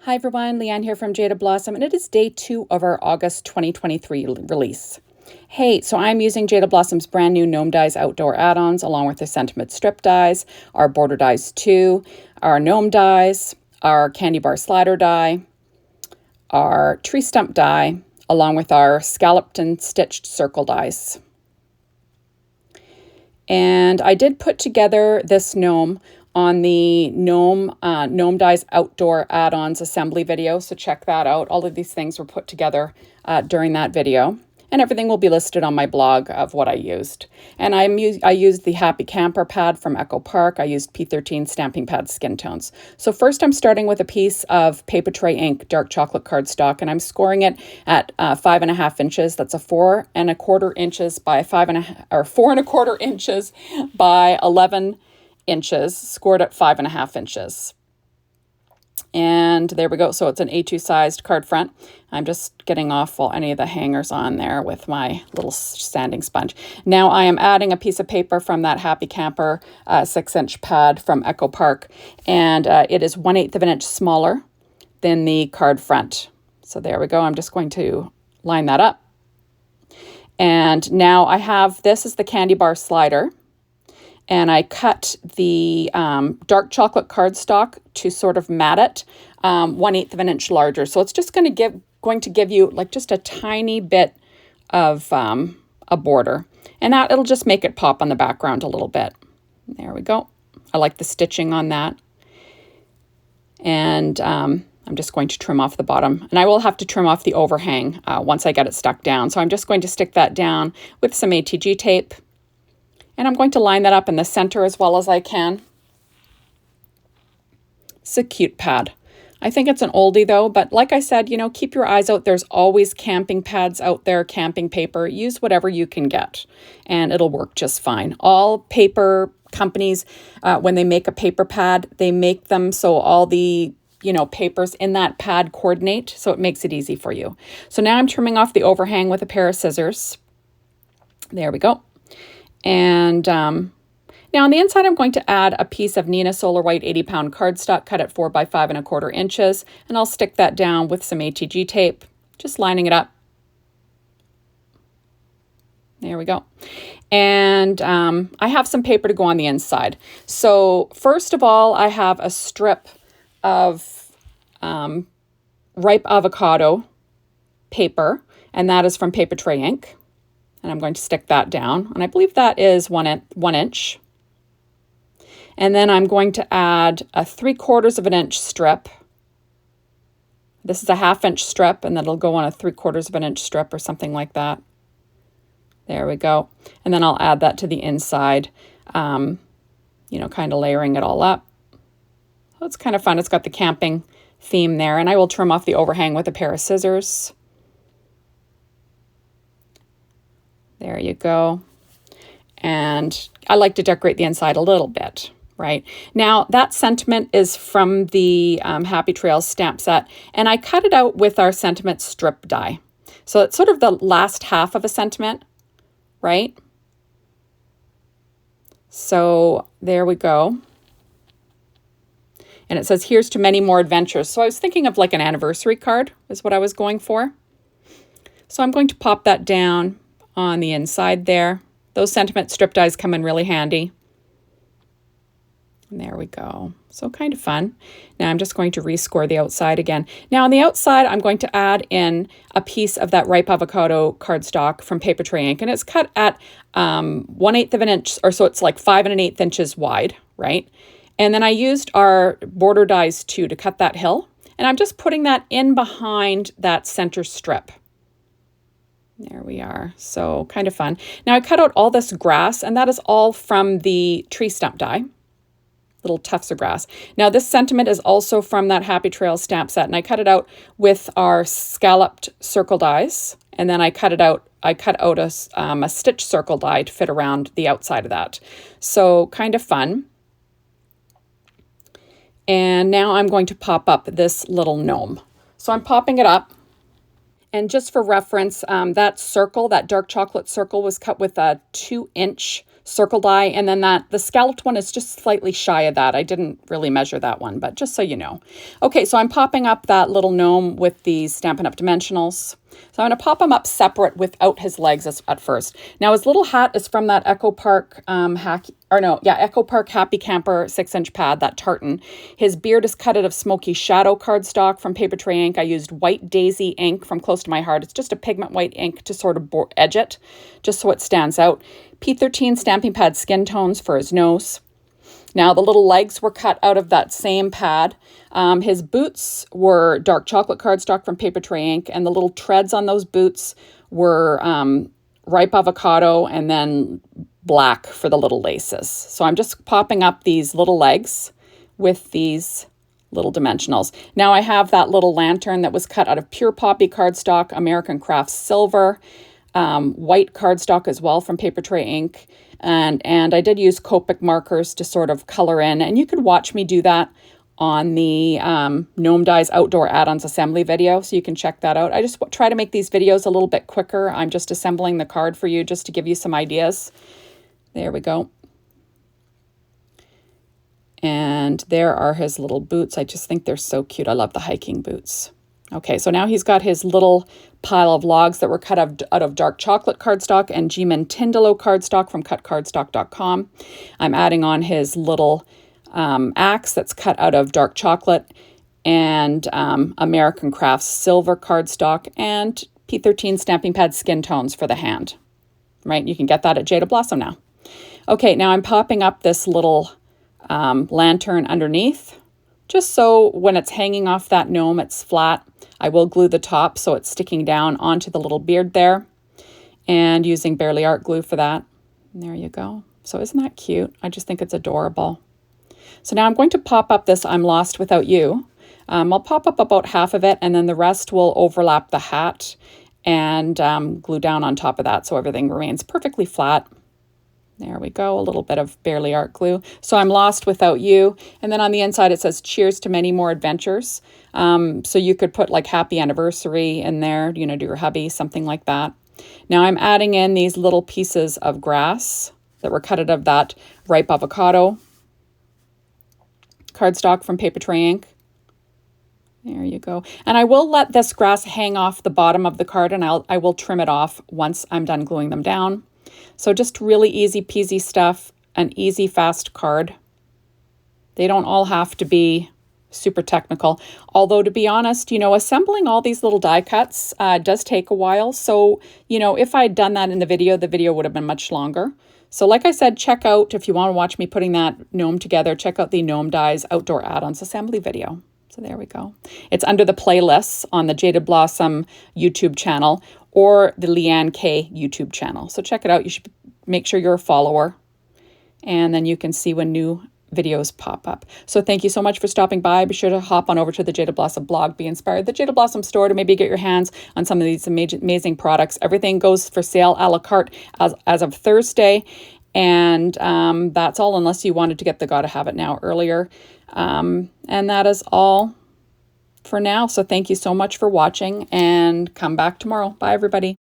Hi everyone, Leanne here from Jaded Blossom, and it is day 2 of our August 2023 release. Hey, so I'm using Jaded Blossom's brand new Gnome Dies Outdoor Add Ons along with their Sentiment Strip Dies, our Border Dies 2, our Gnome Dies, our Candy Bar Slider Die, our Tree Stump Die, along with our Scalloped and Stitched Circle Dies. And I did put together this gnome on the Gnome Dies Outdoor Add Ons assembly video, so check that out. All of these things were put together during that video, and everything will be listed on my blog of what I used. And I used the Happy Camper pad from Echo Park. I used P13 stamping pad skin tones. So first I'm starting with a piece of Paper Tray ink dark chocolate cardstock, and I'm scoring it at 5.5 inches. That's a 4.25 inches by 4.25 inches by 11 inches, scored at 5.5 inches. And there we go. So it's an A2 sized card front. I'm just getting off any of the hangers on there with my little sanding sponge. Now I am adding a piece of paper from that Happy Camper 6-inch pad from Echo Park, and it is 1/8 of an inch smaller than the card front. So there we go. I'm just going to line that up. And now I have, this is the Candy Bar Slider. And I cut the dark chocolate cardstock to sort of mat it 1/8 of an inch larger. So it's just going to give you like just a tiny bit of a border. And that it'll just make it pop on the background a little bit. There we go. I like the stitching on that. And I'm just going to trim off the bottom. And I will have to trim off the overhang once I get it stuck down. So I'm just going to stick that down with some ATG tape. And I'm going to line that up in the center as well as I can. It's a cute pad. I think it's an oldie though, but like I said, you know, keep your eyes out. There's always camping pads out there, camping paper. Use whatever you can get and it'll work just fine. All paper companies, when they make a paper pad, they make them so all the papers in that pad coordinate, so it makes it easy for you. So now I'm trimming off the overhang with a pair of scissors. There we go. And now on the inside, I'm going to add a piece of Neenah Solar White 80-pound cardstock cut at 4 by 5.25 inches, and I'll stick that down with some ATG tape, just lining it up. There we go. And I have some paper to go on the inside. So first of all, I have a strip of ripe avocado paper, and that is from Paper Tray ink. And I'm going to stick that down. And I believe that is 1 inch. And then I'm going to add a 3/4 of an inch strip. This is a 1/2 inch strip, and then it'll go on a 3/4 of an inch strip or something like that. There we go. And then I'll add that to the inside, kind of layering it all up. So it's kind of fun. It's got the camping theme there. And I will trim off the overhang with a pair of scissors. There you go. And I like to decorate the inside a little bit, right? Now that sentiment is from the Happy Trails stamp set, and I cut it out with our sentiment strip die. So it's sort of the last half of a sentiment, right? So there we go. And it says, here's to many more adventures. So I was thinking of like an anniversary card is what I was going for. So I'm going to pop that down on the inside there. Those sentiment strip dies come in really handy. And there we go. So kind of fun. Now I'm just going to rescore the outside again. Now on the outside, I'm going to add in a piece of that ripe avocado cardstock from Paper Tray ink, and it's cut at 1/8 of an inch, or so it's like 5 1/8 inches wide, right? And then I used our Border Dies 2 to cut that hill, and I'm just putting that in behind that center strip. There we are. So kind of fun. Now I cut out all this grass, and that is all from the Tree Stump die. Little tufts of grass. Now this sentiment is also from that Happy Trails stamp set, and I cut it out with our Scalloped Circle dies, and then I cut out a stitch circle die to fit around the outside of that. So kind of fun. And now I'm going to pop up this little gnome. So I'm popping it up. And just for reference, that circle, that dark chocolate circle was cut with a 2-inch circle die. And then the scalloped one is just slightly shy of that. I didn't really measure that one, but just so you know. Okay, so I'm popping up that little gnome with these Stampin' Up! Dimensionals. So I'm going to pop him up separate without his legs at first. Now his little hat is from that Echo Park Echo Park Happy Camper 6-inch pad, that tartan. His beard is cut out of Smoky Shadow cardstock from Paper Tray ink. I used White Daisy ink from Close to My Heart. It's just a pigment white ink to sort of edge it, just so it stands out. P13 stamping pad skin tones for his nose. Now, the little legs were cut out of that same pad. His boots were dark chocolate cardstock from Paper Tray ink, and the little treads on those boots were ripe avocado and then black for the little laces. So I'm just popping up these little legs with these little dimensionals. Now I have that little lantern that was cut out of pure poppy cardstock, American Crafts silver, white cardstock as well from Paper Tray ink. And I did use Copic markers to sort of color in, and you could watch me do that on the Gnome Dies Outdoor Add Ons assembly video, so you can check that out. I just try to make these videos a little bit quicker. I'm just assembling the card for you just to give you some ideas. There we go. And there are his little boots. I just think they're so cute. I love the hiking boots. Okay, so now he's got his little pile of logs that were cut out of dark chocolate cardstock and G-Man Tindalo cardstock from cutcardstock.com. I'm adding on his little axe that's cut out of dark chocolate and American Crafts silver cardstock and P13 stamping pad skin tones for the hand. Right, you can get that at Jaded Blossom now. Okay, now I'm popping up this little lantern underneath, just so when it's hanging off that gnome, it's flat. I will glue the top so it's sticking down onto the little beard there, and using Barely Art glue for that. And there you go. So isn't that cute? I just think it's adorable. So now I'm going to pop up this I'm Lost Without You. I'll pop up about half of it, and then the rest will overlap the hat and glue down on top of that so everything remains perfectly flat. There we go, a little bit of Barely Art glue. So I'm Lost Without You. And then on the inside it says cheers to many more adventures. So you could put like happy anniversary in there, you know, to your hubby, something like that. Now I'm adding in these little pieces of grass that were cut out of that ripe avocado cardstock from Paper Tray ink. There you go. And I will let this grass hang off the bottom of the card, and I will trim it off once I'm done gluing them down. So just really easy peasy stuff, an easy, fast card. They don't all have to be super technical. Although, to be honest, you know, assembling all these little die cuts does take a while. So, you know, if I'd done that in the video would have been much longer. So like I said, check out, if you want to watch me putting that gnome together, check out the Gnome Dies Outdoor Add Ons assembly video. So there we go. It's under the playlists on the Jaded Blossom YouTube channel or the Leanne K YouTube channel. So check it out. You should make sure you're a follower, and then you can see when new videos pop up. So thank you so much for stopping by. Be sure to hop on over to the Jaded Blossom blog, Be Inspired, the Jaded Blossom store, to maybe get your hands on some of these amazing products. Everything goes for sale a la carte as of Thursday. And that's all, unless you wanted to get the Gotta Have It Now earlier. And that is all for now. So thank you so much for watching, and come back tomorrow. Bye, everybody.